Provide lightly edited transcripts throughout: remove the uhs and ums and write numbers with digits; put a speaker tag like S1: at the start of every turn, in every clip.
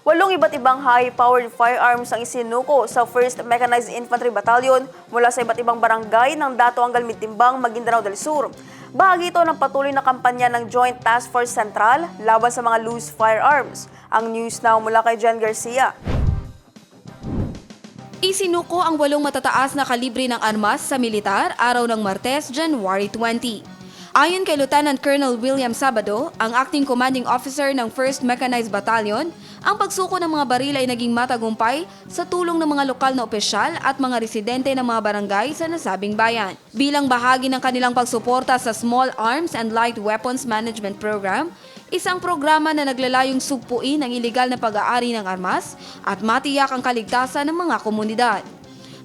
S1: 8 iba't ibang high-powered firearms ang isinuko sa 1st Mechanized Infantry Battalion mula sa iba't ibang barangay ng Dato Angal Mitimbang, Maguindanao del Sur. Bahagi ito ng patuloy na kampanya ng Joint Task Force Central laban sa mga loose firearms. Ang news now mula kay Jen Garcia.
S2: Isinuko ang 8 matataas na kalibre ng armas sa militar araw ng Martes, January 20. Ayon kay Lieutenant Colonel William Sabado, ang acting commanding officer ng 1st Mechanized Battalion, ang pagsuko ng mga baril ay naging matagumpay sa tulong ng mga lokal na opisyal at mga residente ng mga barangay sa nasabing bayan. Bilang bahagi ng kanilang pagsuporta sa Small Arms and Light Weapons Management Program, isang programa na naglalayong sugpuin ang iligal na pag-aari ng armas at matiyak ang kaligtasan ng mga komunidad.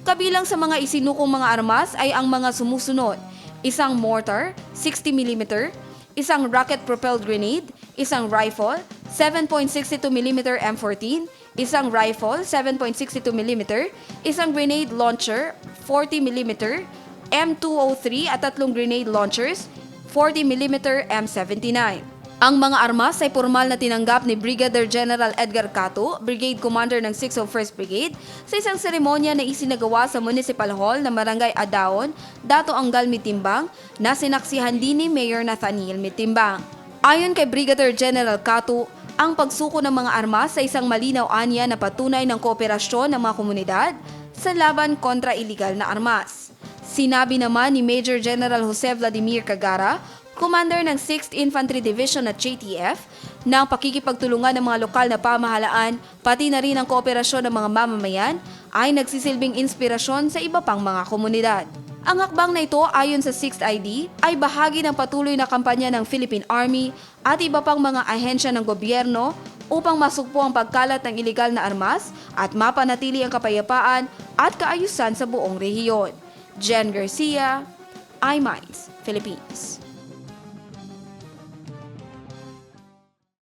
S2: Kabilang sa mga isinukong mga armas ay ang mga sumusunod: isang mortar, 60mm, isang rocket-propelled grenade, isang rifle, 7.62mm M14, isang rifle, 7.62mm, isang grenade launcher, 40mm, M203 at 3 grenade launchers, 40mm M79. Ang mga armas ay pormal na tinanggap ni Brigadier General Edgar Cato, Brigade Commander ng 601st Brigade, sa isang seremonya na isinagawa sa Municipal Hall ng Barangay Adaon, Dato Angal Mitimbang, na sinaksihan din ni Mayor Nathaniel Mitimbang. Ayon kay Brigadier General Cato, ang pagsuko ng mga armas sa isang malinaw-anya na patunay ng kooperasyon ng mga komunidad sa laban kontra iligal na armas. Sinabi naman ni Major General Jose Vladimir Cagara, Commander ng 6th Infantry Division at JTF, na ang pakikipagtulungan ng mga lokal na pamahalaan pati na rin ang kooperasyon ng mga mamamayan ay nagsisilbing inspirasyon sa iba pang mga komunidad. Ang hakbang na ito ayon sa 6th ID ay bahagi ng patuloy na kampanya ng Philippine Army at iba pang mga ahensya ng gobyerno upang masugpo ang pagkalat ng iligal na armas at mapanatili ang kapayapaan at kaayusan sa buong rehiyon. Jen Garcia, iMinds, Philippines.